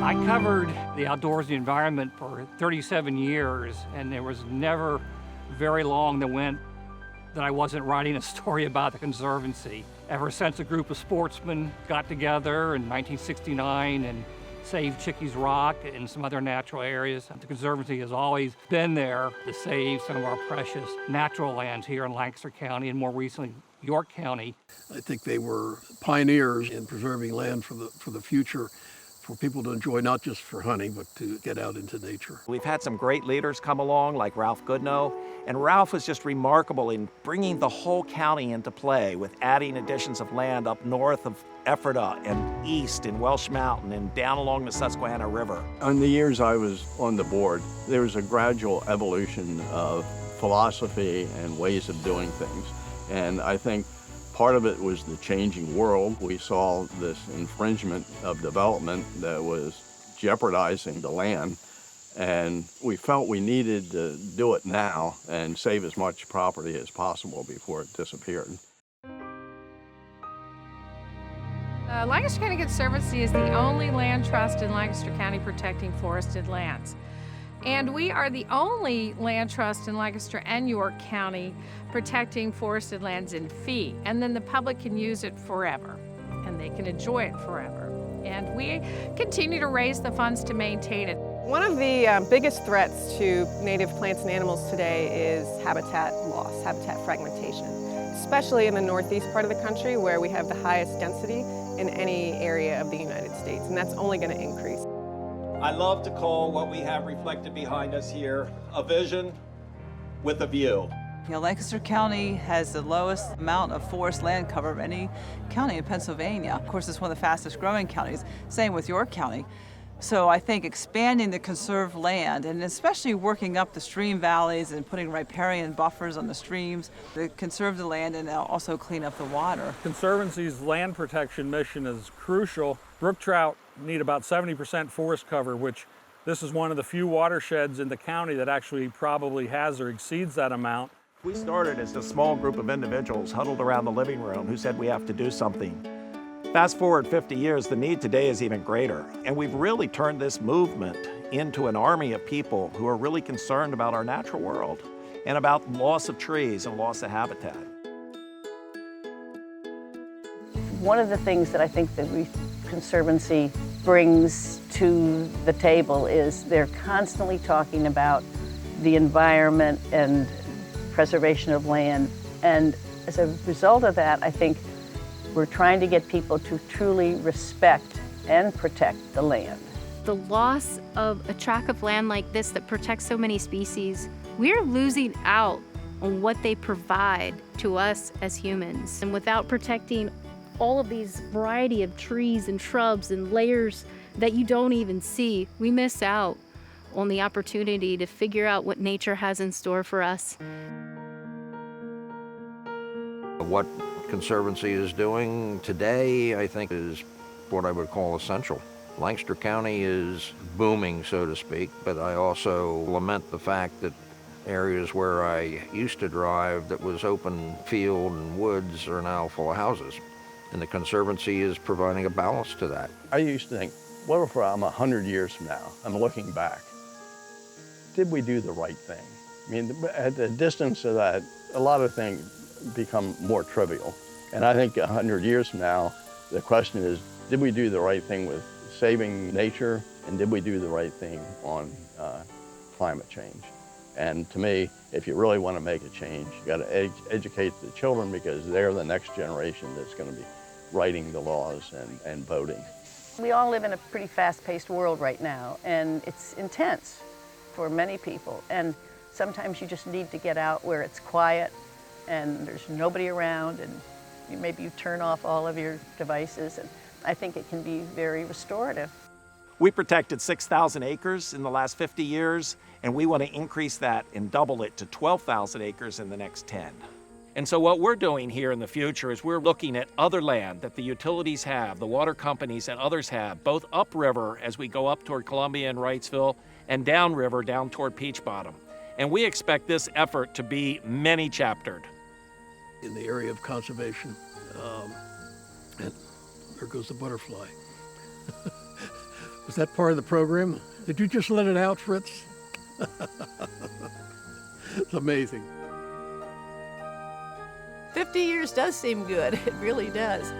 I covered the outdoorsy environment for 37 years, and there was never very long that went that I wasn't writing a story about the Conservancy. Ever since a group of sportsmen got together in 1969 and saved Chickies Rock and some other natural areas, the Conservancy has always been there to save some of our precious natural lands here in Lancaster County and more recently York County. I think they were pioneers in preserving land for the future, for people to enjoy, not just for hunting, but to get out into nature. We've had some great leaders come along, like Ralph Goodnow, and Ralph was just remarkable in bringing the whole county into play with adding additions of land up north of Ephrata and east in Welsh Mountain and down along the Susquehanna River. In the years I was on the board, there was a gradual evolution of philosophy and ways of doing things. And I think part of it was the changing world. We saw this infringement of development that was jeopardizing the land, and we felt we needed to do it now and save as much property as possible before it disappeared. Lancaster County Conservancy is the only land trust in Lancaster County protecting forested lands. And we are the only land trust in Lancaster and York County protecting forested lands in fee. And then the public can use it forever, and they can enjoy it forever. And we continue to raise the funds to maintain it. One of the biggest threats to native plants and animals today is habitat loss, habitat fragmentation, especially in the northeast part of the country where we have the highest density in any area of the United States, and that's only going to increase. I love to call what we have reflected behind us here a vision with a view. You know, Lancaster County has the lowest amount of forest land cover of any county in Pennsylvania. Of course, it's one of the fastest growing counties. Same with York County. So I think expanding the conserved land, and especially working up the stream valleys and putting riparian buffers on the streams to conserve the land and also clean up the water. Conservancy's land protection mission is crucial. Brook trout need about 70% forest cover, which this is one of the few watersheds in the county that actually probably has or exceeds that amount. We started as a small group of individuals huddled around the living room who said we have to do something. Fast forward 50 years, the need today is even greater, and we've really turned this movement into an army of people who are really concerned about our natural world and about loss of trees and loss of habitat. One of the things that I think that Conservancy brings to the table is they're constantly talking about the environment and preservation of land, and as a result of that, I think we're trying to get people to truly respect and protect the land. The loss of a tract of land like this that protects so many species, we're losing out on what they provide to us as humans. And without protecting all of these variety of trees and shrubs and layers that you don't even see, we miss out on the opportunity to figure out what nature has in store for us. What Conservancy is doing today, I think, is what I would call essential. Lancaster County is booming, so to speak, but I also lament the fact that areas where I used to drive that was open field and woods are now full of houses. And the Conservancy is providing a balance to that. I used to think, what if I'm 100 years from now? I'm looking back. Did we do the right thing? I mean, at the distance of that, a lot of things become more trivial. And I think 100 years from now, the question is, did we do the right thing with saving nature, and did we do the right thing on climate change? And to me, if you really want to make a change, you got to educate the children, because they're the next generation that's going to be writing the laws and voting. We all live in a pretty fast-paced world right now, and it's intense for many people. And sometimes you just need to get out where it's quiet and there's nobody around, and maybe you turn off all of your devices, and I think it can be very restorative. We protected 6,000 acres in the last 50 years, and we want to increase that and double it to 12,000 acres in the next 10. And so what we're doing here in the future is we're looking at other land that the utilities have, the water companies and others have, both upriver as we go up toward Columbia and Wrightsville, and downriver down toward Peach Bottom. And we expect this effort to be many-chaptered. In the area of conservation, and there goes the butterfly. Was that part of the program? Did you just let it out, Fritz? It's amazing. 50 years does seem good. It really does.